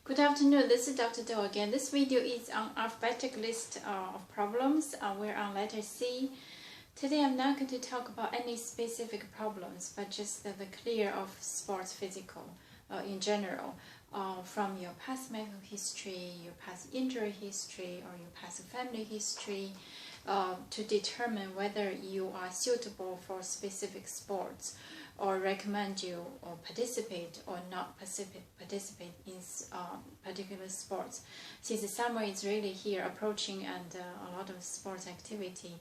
Good afternoon, this is Dr. Do again. This video is on alphabetic list of problems. We're on letter C. Today I'm not going to talk about any specific problems, but just the clear of sports physical in general, from your past medical history, your past injury history, or your past family history, to determine whether you are suitable for specific sports, or recommend you or participate or not participate in particular sports. Since the summer is really here approaching and a lot of sports activity,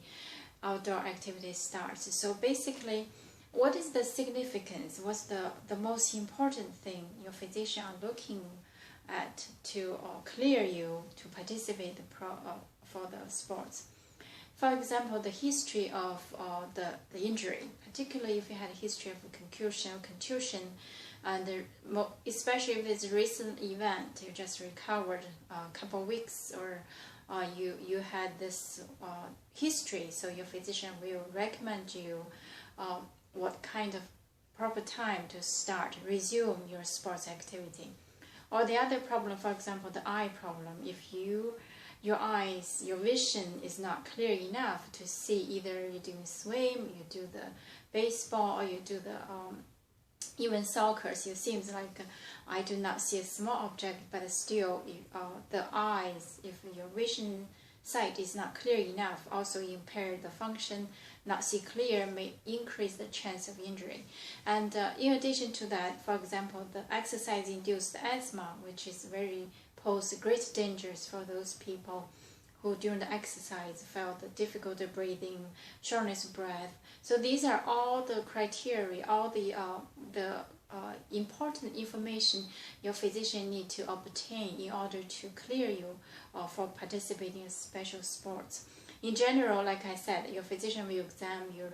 outdoor activity starts. So basically, what is the significance? What's the most important thing your physician are looking at to clear you to participate for the sports? For example, the history of the injury, particularly if you had a history of a contusion, and especially if it's a recent event, you just recovered a couple of weeks, or you had this history, so your physician will recommend you what kind of proper time to resume your sports activity. Or the other problem, for example, the eye problem, if your eyes, your vision is not clear enough to see, either you do swim, you do the baseball, or you do the even soccer. So it seems like I do not see a small object, but still the eyes, if your vision sight is not clear enough, also impair the function. Not see clear may increase the chance of injury. And in addition to that, for example, the exercise-induced asthma, which is pose great dangers for those people who during the exercise felt the difficulty breathing, shortness of breath. So these are all the criteria, all the important information your physician need to obtain in order to clear you for participating in special sports. In general, like I said, your physician will examine your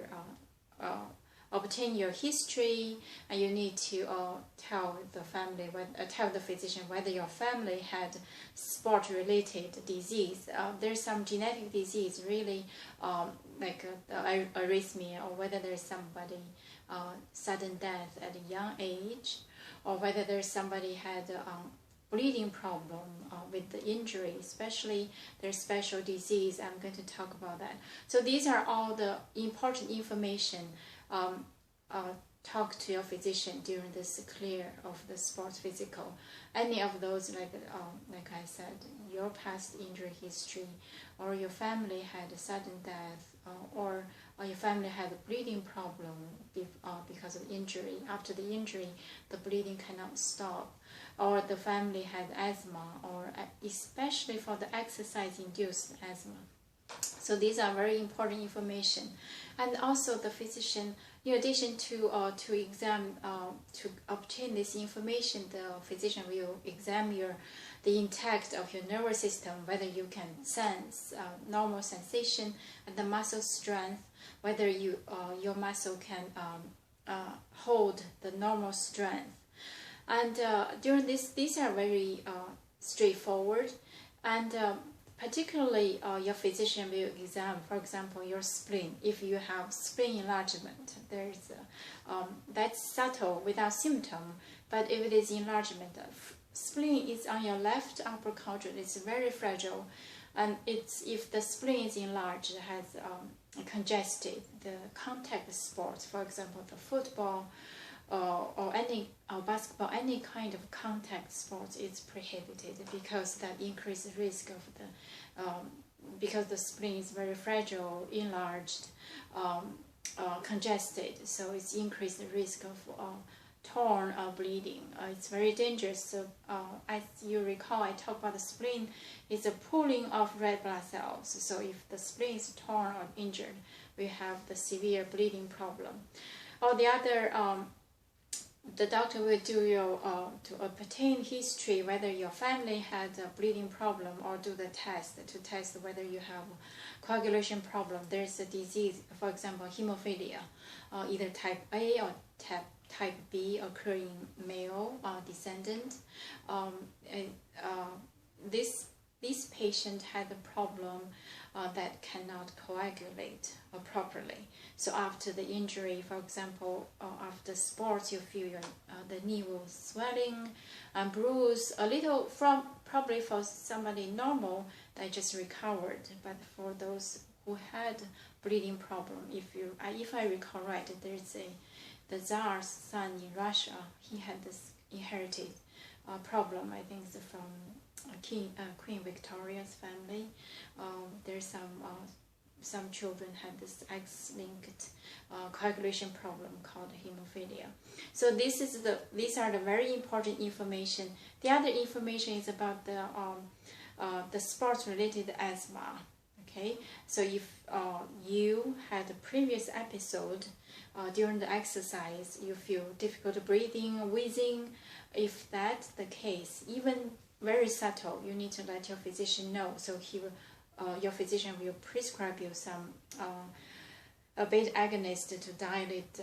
obtain your history, and you need to tell the physician whether your family had sport-related disease. There's some genetic disease, really, like arrhythmia, or whether there's somebody sudden death at a young age, or whether there's somebody had bleeding problem with the injury, especially their special disease. I'm going to talk about that. So these are all the important information. Talk to your physician during this clear of the sports physical. Any of those, like I said, your past injury history, or your family had a sudden death, or your family had a bleeding problem because of injury. After the injury, the bleeding cannot stop, or the family had asthma, or especially for the exercise-induced asthma. So these are very important information. And also the physician, in addition to obtain this information, the physician will examine the intact of your nervous system, whether you can sense normal sensation and the muscle strength, whether your muscle can hold the normal strength. And during these are very straightforward, and particularly your physician will examine, for example, your spleen. If you have spleen enlargement, that's subtle without symptom, but if it is enlargement, spleen is on your left upper quadrant, it's very fragile, and if the spleen is enlarged, it has congested, the contact sports, for example, the football, or basketball, any kind of contact sports is prohibited, because that increases risk of because the spleen is very fragile, enlarged, congested, so it's increased the risk of torn or bleeding. It's very dangerous. So as you recall, I talked about the spleen is a pooling of red blood cells. So if the spleen is torn or injured, we have the severe bleeding problem. Or the other, the doctor will do to obtain history, whether your family had a bleeding problem, or do the test to test whether you have coagulation problem. There's a disease, for example, hemophilia, either type A or type B occurring male descendant. This this patient had a problem that cannot coagulate properly. So after the injury, for example, after sports, you feel the knee was swelling and bruised a little, from probably for somebody normal that just recovered, but for those who had bleeding problem, if I recall right, there's the Tsar's son in Russia, he had this inherited problem, I think it's from Queen Victoria's family. There's some children had this X-linked coagulation problem called hemophilia. So these are the very important information. The other information is about the sports-related asthma. Okay, so if you had a previous episode during the exercise, you feel difficult breathing, wheezing, if that's the case, even very subtle, you need to let your physician know. So your physician will prescribe you some a beta agonist to dilate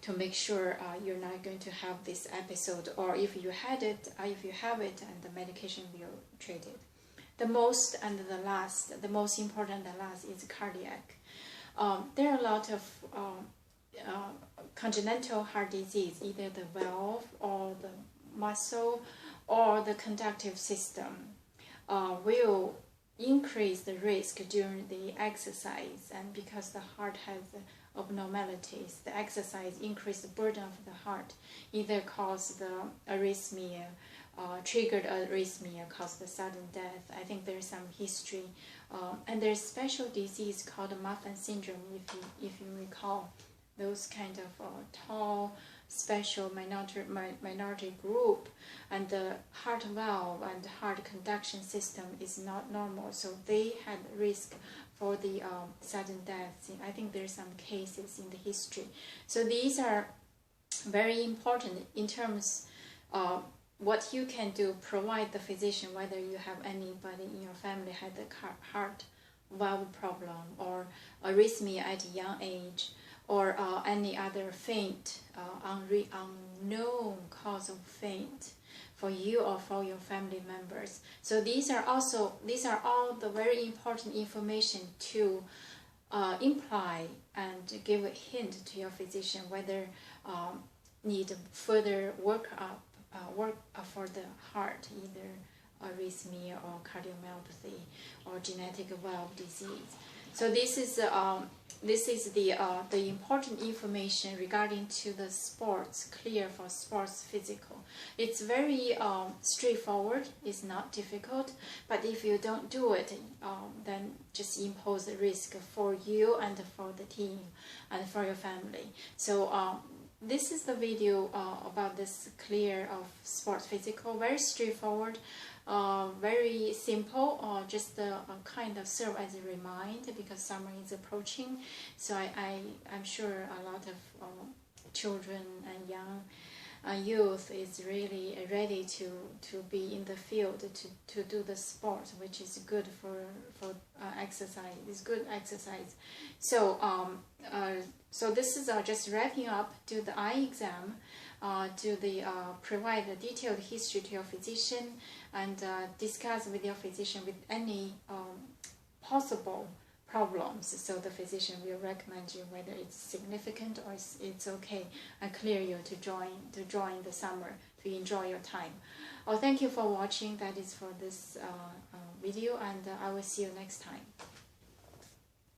to make sure you're not going to have this episode, or if you have it, and the medication will treat it. The most important and last is cardiac. There are a lot of congenital heart disease, either the valve or the muscle or the conductive system will increase the risk during the exercise, and because the heart has abnormalities, the exercise increase the burden of the heart, either cause the arrhythmia, triggered arrhythmia, cause the sudden death. I think there's some history, and there's special disease called Marfan syndrome, if you recall, those kind of tall special minority group, and the heart valve and heart conduction system is not normal, so they had risk for the sudden death. I think there's some cases in the history. So these are very important in terms of what you can do, provide the physician, whether you have anybody in your family had the heart valve problem or arrhythmia at a young age, or any other faint, unknown cause of faint for you or for your family members. So these are all the very important information to imply and give a hint to your physician whether need further work for the heart, either arrhythmia or cardiomyopathy or genetic valve disease. So this is the important information regarding to the sports, clear for sports physical. It's very straightforward. It's not difficult, but if you don't do it, then just impose the risk for you and for the team and for your family. So this is the video about this clear of sports physical. Very straightforward. Very simple, just kind of serve as a reminder because summer is approaching. So I'm sure a lot of children and young youth is really ready to be in the field to do the sport, which is good for exercise. It's good exercise. So so this is just wrapping up. Do the eye exam. Provide a detailed history to your physician, and discuss with your physician with any possible problems. So the physician will recommend you whether it's significant or it's okay, and clear you to join the summer to enjoy your time. Thank you for watching. That is for this video, and I will see you next time.